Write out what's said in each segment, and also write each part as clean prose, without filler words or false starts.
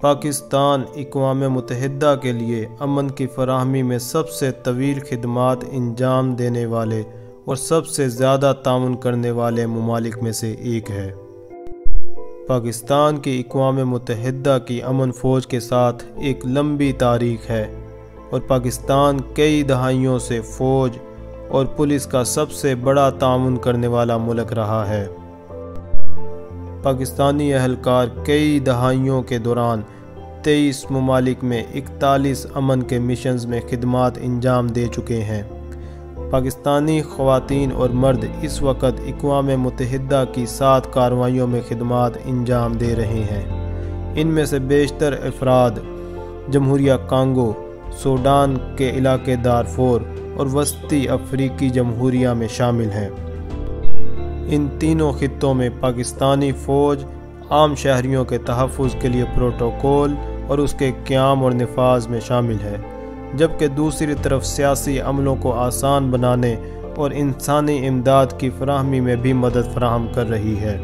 پاکستان اقوام متحدہ کے لیے امن کی فراہمی میں سب سے طویل خدمات انجام دینے والے اور سب سے زیادہ تعاون کرنے والے ممالک میں سے ایک ہے۔ پاکستان کی اقوام متحدہ کی امن فوج کے ساتھ ایک لمبی تاریخ ہے اور پاکستان کئی دہائیوں سے فوج اور پولیس کا سب سے بڑا تعاون کرنے والا ملک رہا ہے۔ پاکستانی اہلکار کئی دہائیوں کے دوران 23 ممالک میں 41 امن کے مشنز میں خدمات انجام دے چکے ہیں۔ پاکستانی خواتین اور مرد اس وقت اقوام متحدہ کی 7 کارروائیوں میں خدمات انجام دے رہے ہیں۔ ان میں سے بیشتر افراد جمہوریہ کانگو، سوڈان کے علاقے دارفور اور وسطی افریقی جمہوریہ میں شامل ہیں۔ ان تینوں خطوں میں پاکستانی فوج عام شہریوں کے تحفظ کے لیے پروٹوکول اور اس کے قیام اور نفاذ میں شامل ہے، جبکہ دوسری طرف سیاسی عملوں کو آسان بنانے اور انسانی امداد کی فراہمی میں بھی مدد فراہم کر رہی ہے۔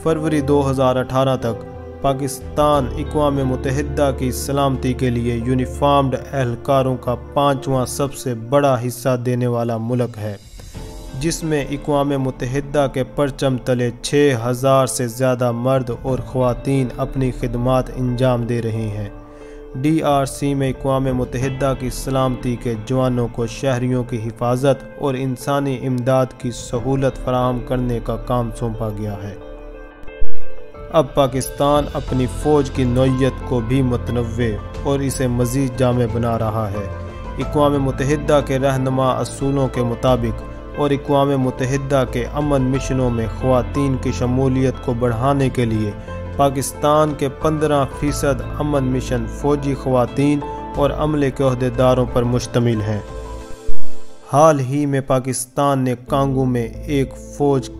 فروری 2018 تک پاکستان اقوام متحدہ کی سلامتی کے لیے یونیفارمڈ اہلکاروں کا 5واں سب سے بڑا حصہ دینے والا ملک ہے، جس میں اقوام متحدہ کے پرچم تلے 6000 سے زیادہ مرد اور خواتین اپنی خدمات انجام دے رہے ہیں۔ DRC میں اقوام متحدہ کی سلامتی کے جوانوں کو شہریوں کی حفاظت اور انسانی امداد کی سہولت فراہم کرنے کا کام سونپا گیا ہے۔ اب پاکستان اپنی فوج کی نوعیت کو بھی متنوع اور اسے مزید جامع بنا رہا ہے۔ اقوام متحدہ کے رہنما اصولوں کے مطابق اور اقوام متحدہ کے امن مشنوں میں خواتین کی شمولیت کو بڑھانے کے لیے پاکستان کے 15% امن مشن فوجی خواتین اور عملے کے عہدیداروں پر مشتمل ہیں۔ حال ہی میں پاکستان نے کانگو میں ایک فوج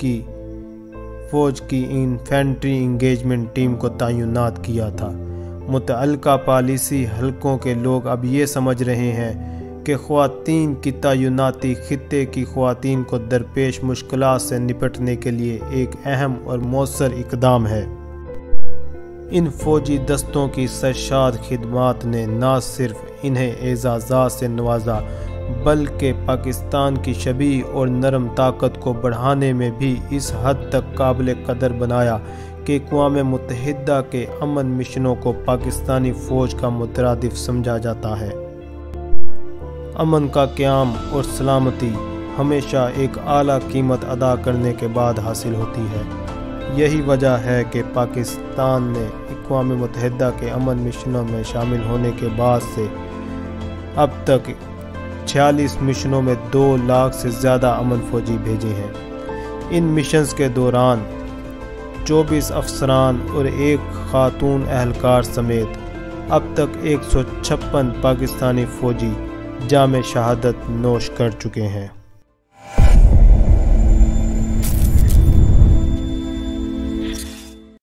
کی انفینٹری انگیجمنٹ ٹیم کو تعینات کیا تھا۔ متعلقہ پالیسی حلقوں کے لوگ اب یہ سمجھ رہے ہیں کہ خواتین کی تعیناتی خطے کی خواتین کو درپیش مشکلات سے نپٹنے کے لیے ایک اہم اور مؤثر اقدام ہے۔ ان فوجی دستوں کی سرشار خدمات نے نہ صرف انہیں اعزازات سے نوازا بلکہ پاکستان کی شبیہ اور نرم طاقت کو بڑھانے میں بھی اس حد تک قابل قدر بنایا کہ اقوام متحدہ کے امن مشنوں کو پاکستانی فوج کا مترادف سمجھا جاتا ہے۔ امن کا قیام اور سلامتی ہمیشہ ایک اعلیٰ قیمت ادا کرنے کے بعد حاصل ہوتی ہے۔ یہی وجہ ہے کہ پاکستان نے اقوام متحدہ کے امن مشنوں میں شامل ہونے کے بعد سے اب تک 46 مشنوں میں 2 لاکھ سے زیادہ امن فوجی بھیجے ہیں۔ ان مشنز کے دوران 24 افسران اور 1 خاتون اہلکار سمیت اب تک 156 پاکستانی فوجی جام شہادت نوش کر چکے ہیں۔